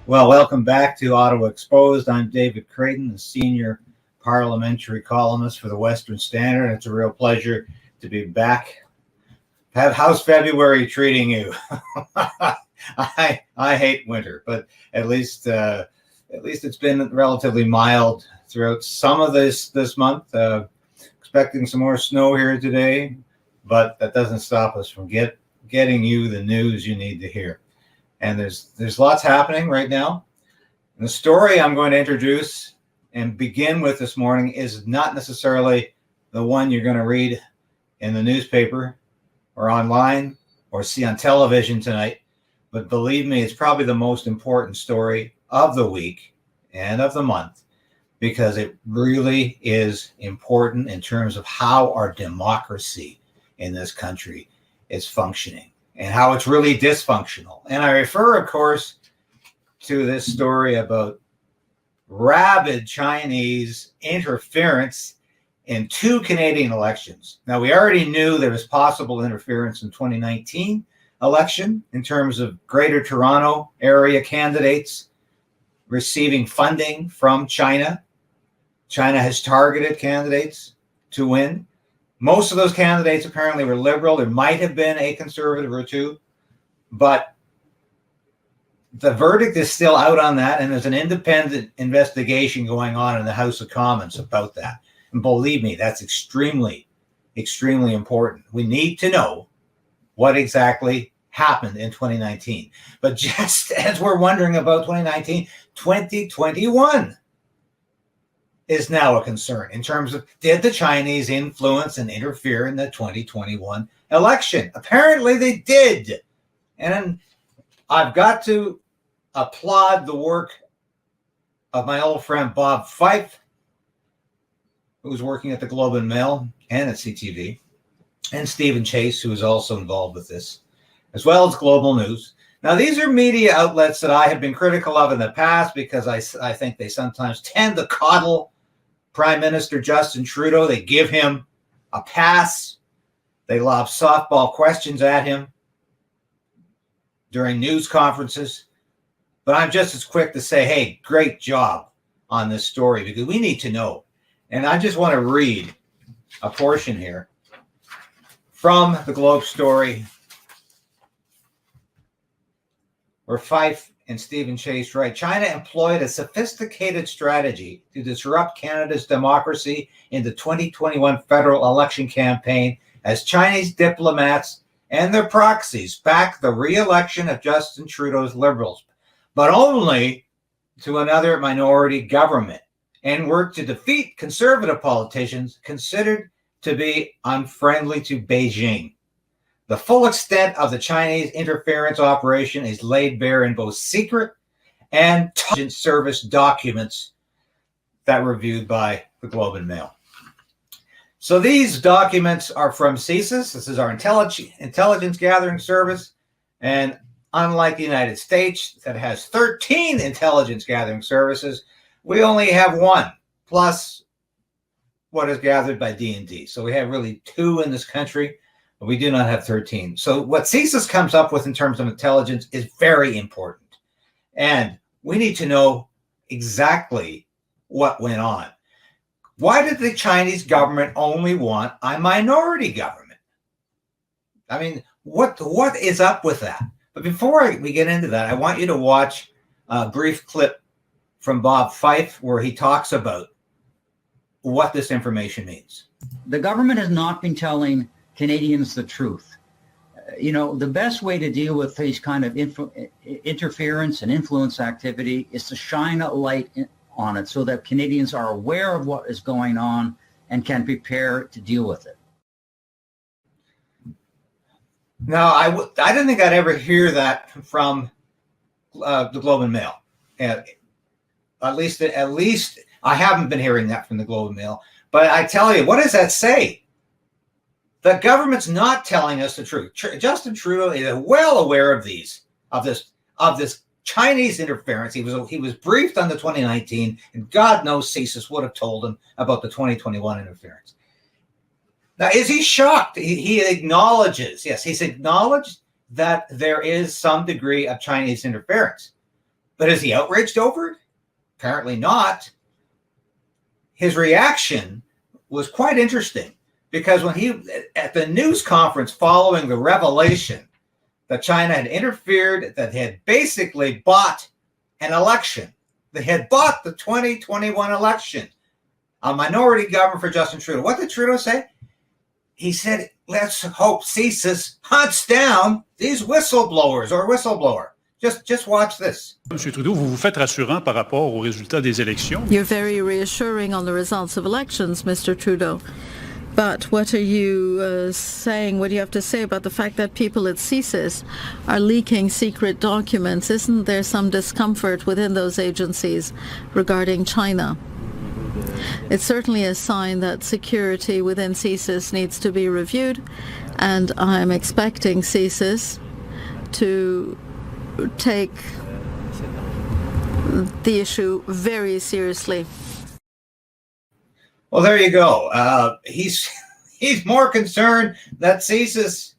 Well, welcome back to Ottawa Exposed. I'm David Krayden, the senior parliamentary columnist for the Western Standard. It's a real pleasure to be back. How's February treating you? I hate winter, but at least it's been relatively mild throughout some of this month. Expecting some more snow here today, but that doesn't stop us from getting you the news you need to hear. And there's lots happening right now. And the story I'm going to introduce and begin with this morning is not necessarily the one you're going to read in the newspaper or online or see on television tonight. But believe me, it's probably the most important story of the week and of the month, because it really is important in terms of how our democracy in this country is functioning and how it's really dysfunctional. And I refer, of course, to this story about rabid Chinese interference in two Canadian elections. Now, we already knew there was possible interference in 2019 election in terms of Greater Toronto area candidates receiving funding from China. China has targeted candidates to win. Most of those candidates apparently were liberal. There might have been a conservative or two, but the verdict is still out on that, and there's an independent investigation going on in the House of Commons about that. And believe me, that's extremely, extremely important. We need to know what exactly happened in 2019. But just as we're wondering about 2019, 2021 is now a concern in terms of, did the Chinese influence and interfere in the 2021 election? Apparently they did. And I've got to applaud the work of my old friend Bob Fife, who was working at the Globe and Mail and at CTV, and Stephen Chase, who is also involved with this, as well as Global News. Now, these are media outlets that I have been critical of in the past because I think they sometimes tend to coddle Prime Minister Justin Trudeau. They give him a pass. They lob softball questions at him during news conferences. But I'm just as quick to say, hey, great job on this story, because we need to know. And I just want to read a portion here from the Globe story where Fife and Stephen Chase write, China employed a sophisticated strategy to disrupt Canada's democracy in the 2021 federal election campaign as Chinese diplomats and their proxies backed the re-election of Justin Trudeau's Liberals, but only to another minority government, and worked to defeat conservative politicians considered to be unfriendly to Beijing. The full extent of the Chinese interference operation is laid bare in both secret and intelligence service documents that were reviewed by the Globe and Mail. So these documents are from CSIS. This is our intelligence gathering service. And unlike the United States, that has 13 intelligence gathering services, we only have one, plus what is gathered by D&D. So we have really two in this country, but we do not have 13. So what CSIS comes up with in terms of intelligence is very important. And we need to know exactly what went on. Why did the Chinese government only want a minority government? I mean, what is up with that? But before we get into that, I want you to watch a brief clip from Bob Fife where he talks about what this information means. The government has not been telling Canadians the truth. The best way to deal with these kind of interference and influence activity is to shine a light on it so that Canadians are aware of what is going on and can prepare to deal with it. Now, I didn't think I'd ever hear that from the Globe and Mail. At least I haven't been hearing that from the Globe and Mail. But I tell you, what does that say? The government's not telling us the truth. Justin Trudeau is well aware of this Chinese interference. He was briefed on the 2019, and God knows CSIS would have told him about the 2021 interference. Now, is he shocked? He acknowledges, yes, he's acknowledged that there is some degree of Chinese interference. But is he outraged over it? Apparently not. His reaction was quite interesting because when he, at the news conference following the revelation that China had interfered, that had basically bought an election, they had bought the 2021 election, a minority government for Justin Trudeau. What did Trudeau say? He said, let's hope CSIS hunts down these whistleblowers or whistleblower. Just watch this. Monsieur Trudeau, vous vous faites rassurant par rapport aux résultats des élections. You're very reassuring on the results of elections, Mr. Trudeau. But what are you saying? What do you have to say about the fact that people at CSIS are leaking secret documents? Isn't there some discomfort within those agencies regarding China? It's certainly a sign that security within CSIS needs to be reviewed, and I'm expecting CSIS to take the issue very seriously. Well, there you go. He's more concerned that CSIS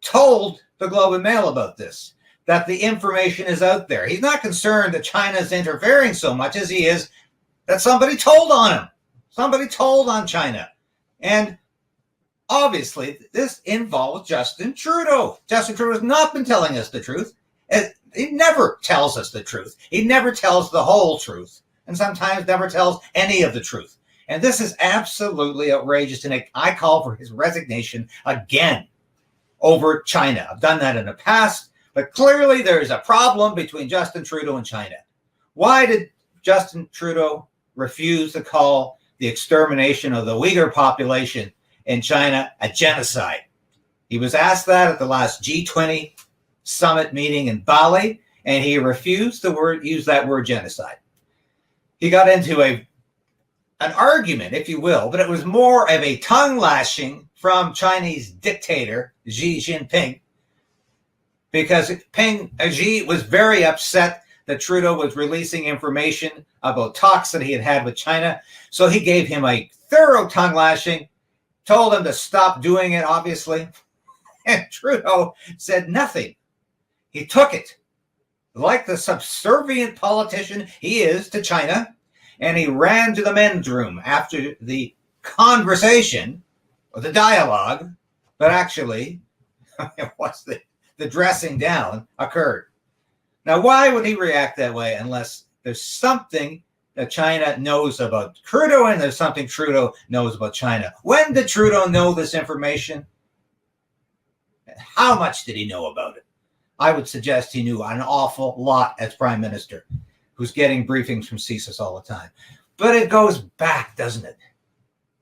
told the Globe and Mail about this, that the information is out there. He's not concerned that China's interfering so much as he is that somebody told on him. Somebody told on China. And obviously, this involves Justin Trudeau. Justin Trudeau has not been telling us the truth. He never tells us the truth. He never tells the whole truth, and sometimes never tells any of the truth. And this is absolutely outrageous, and I call for his resignation again over China. I've done that in the past, but clearly there is a problem between Justin Trudeau and China. Why did Justin Trudeau refuse to call the extermination of the Uyghur population in China a genocide? He was asked that at the last G20 summit meeting in Bali, and he refused to use that word genocide. He got into an argument, if you will, but it was more of a tongue lashing from Chinese dictator Xi Jinping, because Xi was very upset that Trudeau was releasing information about talks that he had with China. So he gave him a thorough tongue lashing, told him to stop doing it, obviously. And Trudeau said nothing. He took it like the subservient politician he is to China, and he ran to the men's room after the conversation or the dialogue, but actually it was the dressing down occurred. Now, why would he react that way unless there's something that China knows about Trudeau and there's something Trudeau knows about China? When did Trudeau know this information? How much did he know about it? I would suggest he knew an awful lot as Prime Minister, who's getting briefings from CSIS all the time. But it goes back, doesn't it,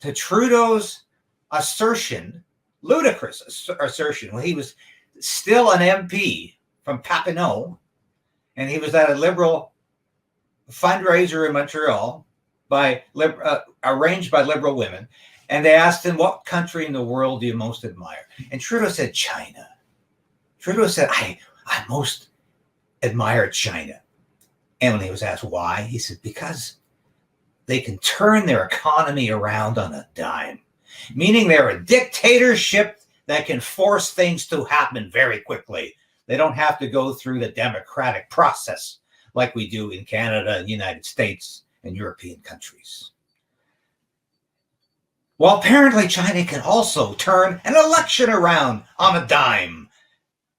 to Trudeau's assertion, ludicrous assertion, when he was still an MP from Papineau, and he was at a Liberal fundraiser in Montreal arranged by Liberal women, and they asked him, what country in the world do you most admire? And Trudeau said, China. Trudeau said, I most admire China. And when he was asked why, he said, because they can turn their economy around on a dime, meaning they're a dictatorship that can force things to happen very quickly. They don't have to go through the democratic process like we do in Canada and the United States and European countries. Well, apparently China can also turn an election around on a dime,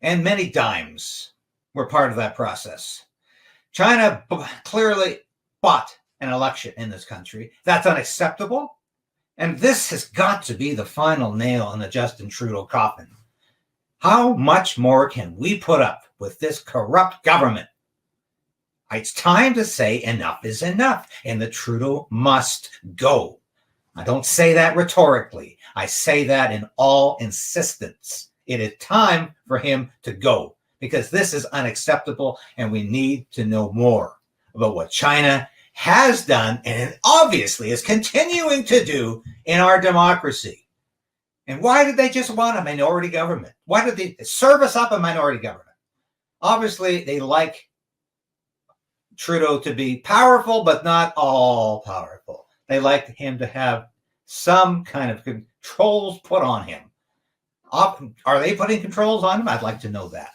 and many dimes were part of that process. China clearly bought an election in this country. That's unacceptable. And this has got to be the final nail in the Justin Trudeau coffin. How much more can we put up with this corrupt government? It's time to say enough is enough, and the Trudeau must go. I don't say that rhetorically. I say that in all insistence. It is time for him to go, because this is unacceptable, and we need to know more about what China has done and obviously is continuing to do in our democracy. And why did they just want a minority government? Why did they serve us up a minority government? Obviously, they like Trudeau to be powerful, but not all powerful. They like him to have some kind of controls put on him. Are they putting controls on him? I'd like to know that.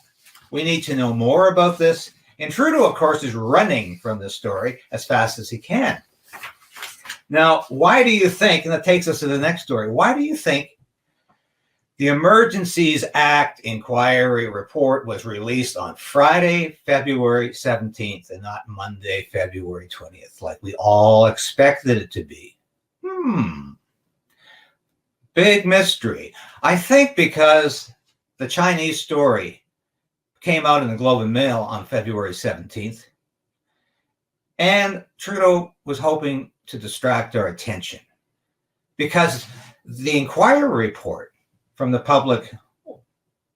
We need to know more about this, And Trudeau, of course, is running from this story as fast as he can. Now, why do you think, and that takes us to the next story, why do you think the Emergencies Act inquiry report was released on Friday, February 17th, and not Monday, February 20th, like we all expected it to be? Big mystery. I think because the Chinese story came out in the Globe and Mail on February 17th, and Trudeau was hoping to distract our attention because the inquiry report from the Public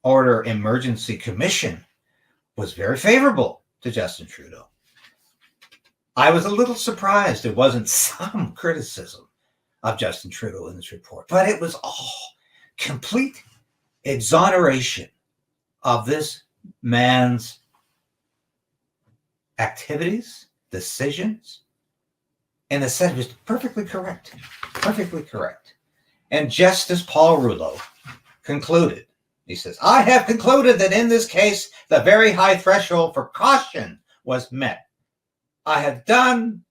Order Emergency Commission was very favorable to Justin Trudeau. I was a little surprised there wasn't some criticism of Justin Trudeau in this report, but it was all complete exoneration of this man's activities, decisions, and it said it was perfectly correct, perfectly correct. And Justice Paul Rouleau concluded, he says, I have concluded that in this case, the very high threshold for caution was met. I have done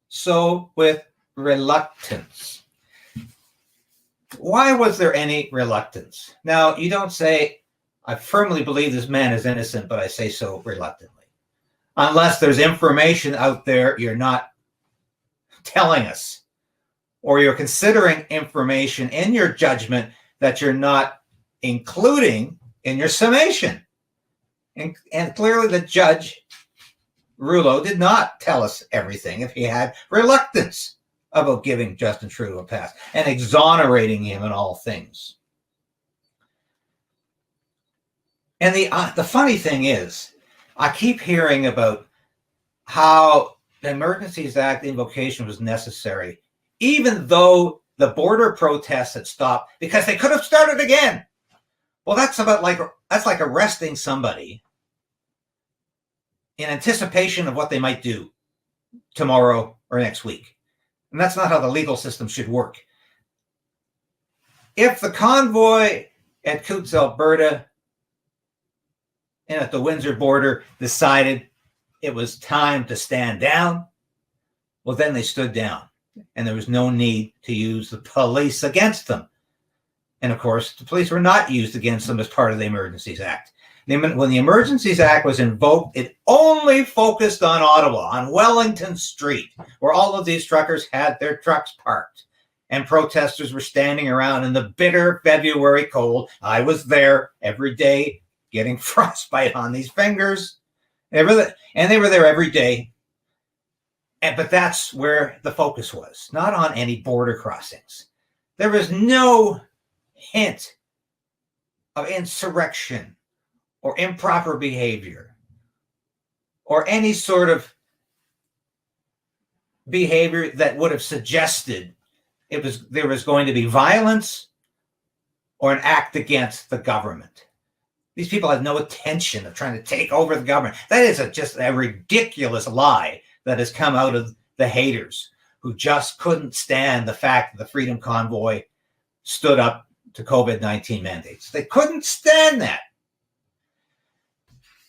so with reluctance. Why was there any reluctance? Now, you don't say, I firmly believe this man is innocent, but I say so reluctantly. Unless there's information out there you're not telling us, or you're considering information in your judgment that you're not including in your summation. And clearly the judge, Rouleau, did not tell us everything if he had reluctance about giving Justin Trudeau a pass and exonerating him in all things. And the funny thing is, I keep hearing about how the Emergencies Act invocation was necessary, even though the border protests had stopped because they could have started again. Well, that's like arresting somebody in anticipation of what they might do tomorrow or next week. And that's not how the legal system should work. If the convoy at Coutts, Alberta, and at the Windsor border decided it was time to stand down, well, then they stood down. And there was no need to use the police against them. And of course, the police were not used against them as part of the Emergencies Act. When the Emergencies Act was invoked, it only focused on Ottawa, on Wellington Street, where all of these truckers had their trucks parked. And protesters were standing around in the bitter February cold. I was there every day getting frostbite on these fingers. And they were there every day. But that's where the focus was, not on any border crossings. There was no hint of insurrection or improper behavior or any sort of behavior that would have suggested there was going to be violence or an act against the government. These people had no intention of trying to take over the government. That is just a ridiculous lie that has come out of the haters who just couldn't stand the fact that the Freedom Convoy stood up to COVID-19 mandates. They couldn't stand that.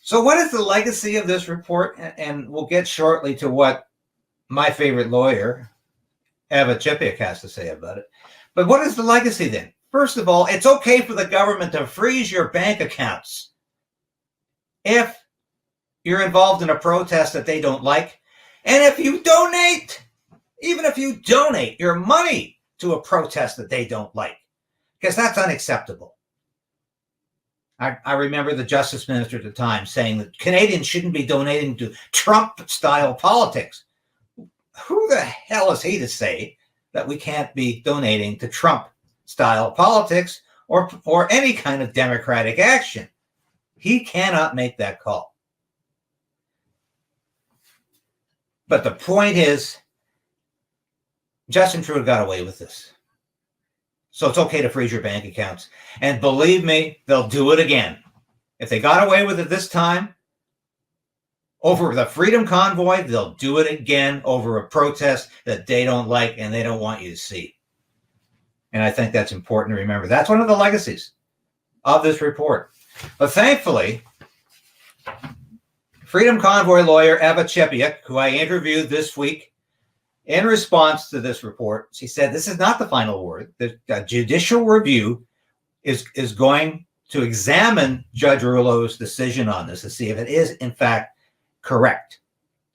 So what is the legacy of this report? And we'll get shortly to what my favorite lawyer, Eva Chipiuk, has to say about it. But what is the legacy then? First of all, it's okay for the government to freeze your bank accounts if you're involved in a protest that they don't like. And if you donate, even if you donate your money to a protest that they don't like, because that's unacceptable. I remember the Justice Minister at the time saying that Canadians shouldn't be donating to Trump-style politics. Who the hell is he to say that we can't be donating to Trump-style politics or any kind of democratic action? He cannot make that call. But the point is, Justin Trudeau got away with this. So it's okay to freeze your bank accounts. And believe me, they'll do it again. If they got away with it this time, over the Freedom Convoy, they'll do it again over a protest that they don't like and they don't want you to see. And I think that's important to remember. That's one of the legacies of this report. But thankfully, Freedom Convoy lawyer Eva Chipiuk, who I interviewed this week, in response to this report, she said, this is not the final word. The judicial review is going to examine Judge Rouleau's decision on this to see if it is, in fact, correct,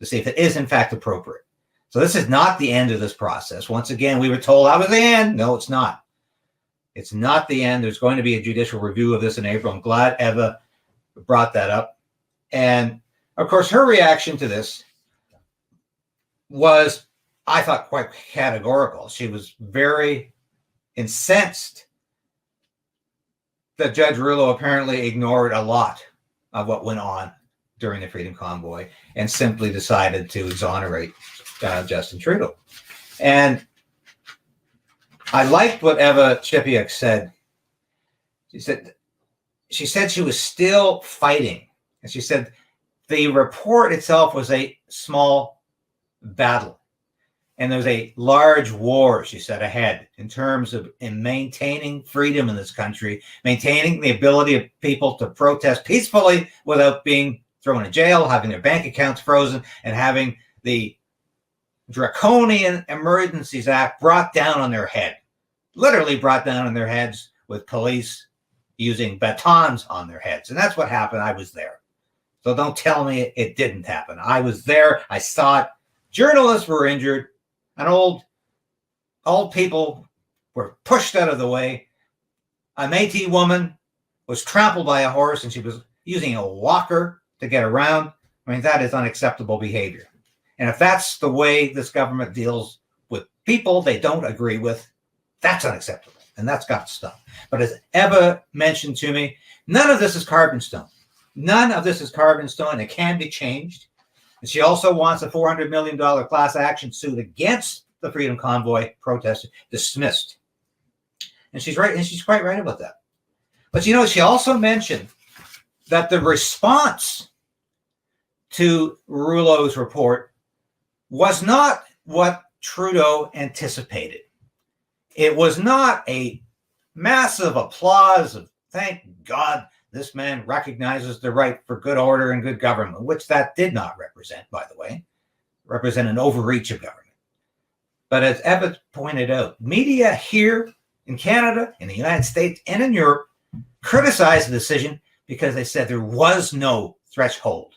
to see if it is, in fact, appropriate. So this is not the end of this process. Once again, we were told that was the end. No, it's not. It's not the end. There's going to be a judicial review of this in April. I'm glad Eva brought that up. And, of course, her reaction to this was, I thought, quite categorical. She was very incensed that Judge Rouleau apparently ignored a lot of what went on during the Freedom Convoy and simply decided to exonerate Justin Trudeau. And I liked what Eva Chipiuk said. She said she was still fighting. And she said the report itself was a small battle. And there's a large war, she said, ahead in terms of maintaining freedom in this country, maintaining the ability of people to protest peacefully without being thrown in jail, having their bank accounts frozen, and having the draconian Emergencies Act brought down on their head, literally brought down on their heads with police using batons on their heads. And that's what happened. I was there. So don't tell me it didn't happen. I was there. I saw it. Journalists were injured. And old people were pushed out of the way. A Métis woman was trampled by a horse and she was using a walker to get around. I mean, that is unacceptable behavior. And if that's the way this government deals with people they don't agree with, that's unacceptable. And that's got to stop. But as Eva mentioned to me, none of this is carved in stone. None of this is carved in stone. It can be changed. And she also wants a $400 million class action suit against the Freedom Convoy protesters dismissed. And she's right, and she's quite right about that. But you know, she also mentioned that the response to Rouleau's report was not what Trudeau anticipated. It was not a massive applause of thank God this man recognizes the right for good order and good government, which that did not represent, by the way, represent an overreach of government. But as Eva pointed out, media here in Canada, in the United States, and in Europe criticized the decision because they said there was no threshold.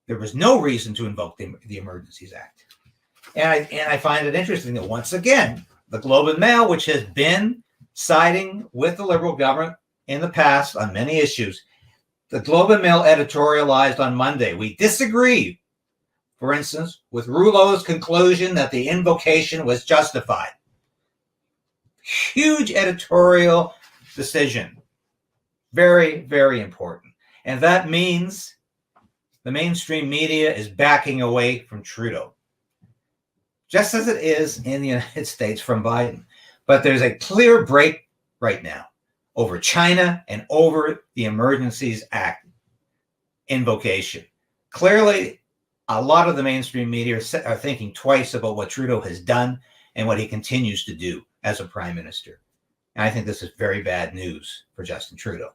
There was no reason to invoke the Emergencies Act. And I find it interesting that once again, the Globe and Mail, which has been siding with the Liberal government in the past on many issues, the Globe and Mail editorialized on Monday, we disagree, for instance, with Rouleau's conclusion that the invocation was justified. Huge editorial decision. Very, very important. And that means the mainstream media is backing away from Trudeau, just as it is in the United States from Biden. But there's a clear break right now over China and over the Emergencies Act invocation. Clearly, a lot of the mainstream media are thinking twice about what Trudeau has done and what he continues to do as a prime minister. And I think this is very bad news for Justin Trudeau.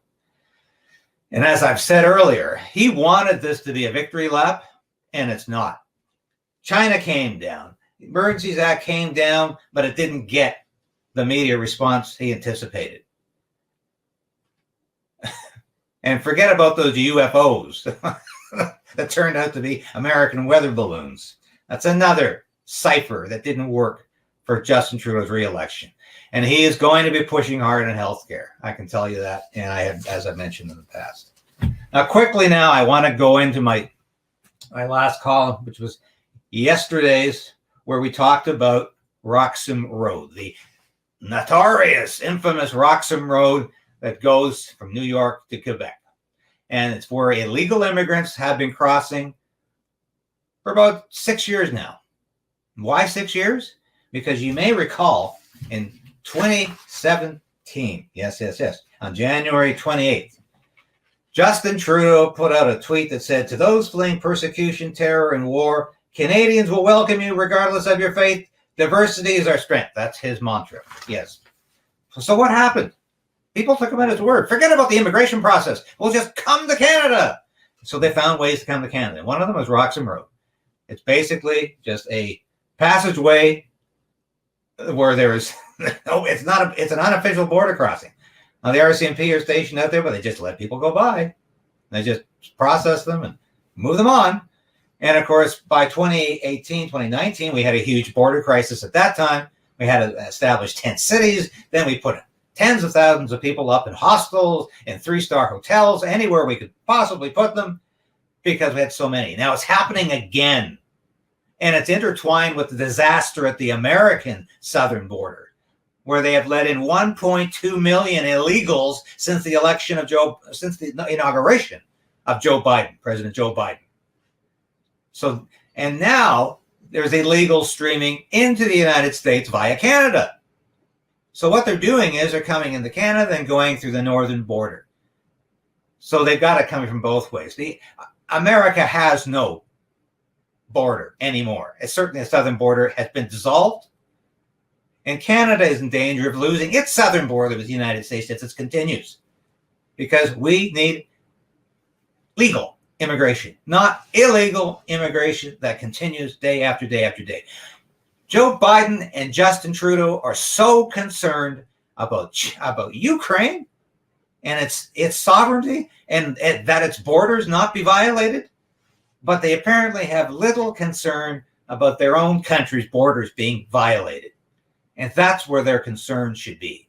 And as I've said earlier, he wanted this to be a victory lap, and it's not. China came down. The Emergencies Act came down, but it didn't get the media response he anticipated. And forget about those UFOs that turned out to be American weather balloons. That's another cipher that didn't work for Justin Trudeau's re-election. And he is going to be pushing hard on healthcare. I can tell you that. And I have, as I mentioned in the past. Now, quickly now, I want to go into my last column, which was yesterday's, where we talked about Roxham Road, the notorious, infamous Roxham Road that goes from New York to Quebec. And it's where illegal immigrants have been crossing for about 6 years now. Why 6 years? Because you may recall in 2017, yes, on January 28th, Justin Trudeau put out a tweet that said, "To those fleeing persecution, terror, and war, Canadians will welcome you regardless of your faith. Diversity is our strength." That's his mantra. Yes. So what happened? People took him at his word. Forget about the immigration process. We'll just come to Canada. So they found ways to come to Canada. One of them was Roxham Road. It's basically just a passageway where there is it's an unofficial border crossing. Now the RCMP are stationed out there, but they just let people go by. They just process them and move them on. And of course, by 2018, 2019, we had a huge border crisis at that time. We had to establish 10 cities. Then we put tens of thousands of people up in hostels, in 3-star hotels, anywhere we could possibly put them, because we had so many. Now it's happening again. And it's intertwined with the disaster at the American southern border, where they have let in 1.2 million illegals since the inauguration of President Joe Biden. So, and now there's illegals streaming into the United States via Canada. So what they're doing is they're coming into Canada and going through the northern border. So they've got it coming from both ways. America has no border anymore. It's certainly the southern border has been dissolved. And Canada is in danger of losing its southern border with the United States as it continues. Because we need legal immigration, not illegal immigration that continues day after day after day. Joe Biden and Justin Trudeau are so concerned about Ukraine and its sovereignty and that its borders not be violated, but they apparently have little concern about their own country's borders being violated. And that's where their concern should be.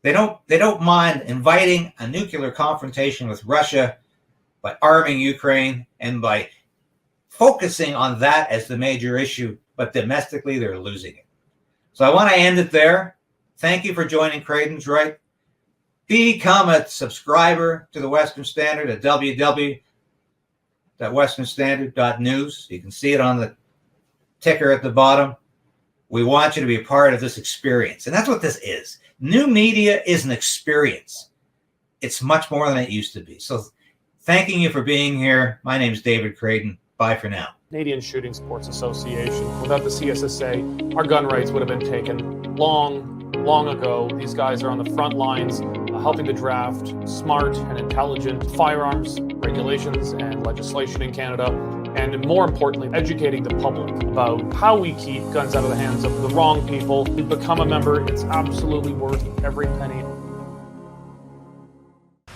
They don't mind inviting a nuclear confrontation with Russia by arming Ukraine and by focusing on that as the major issue, but domestically they're losing it. So I want to end it there. Thank you for joining Krayden's Right. Become a subscriber to the Western Standard at www.westernstandard.news. You can see it on the ticker at the bottom. We want you to be a part of this experience. And that's what this is. New media is an experience. It's much more than it used to be. So thanking you for being here. My name is David Krayden. Bye for now. Canadian Shooting Sports Association. Without the CSSA, our gun rights would have been taken long ago. These guys are on the front lines helping to draft smart and intelligent firearms regulations and legislation in Canada, and more importantly, educating the public about how we keep guns out of the hands of the wrong people. To become a member, it's absolutely worth every penny.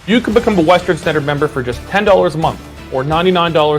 You can become a Western Standard member for just $10 a month or $99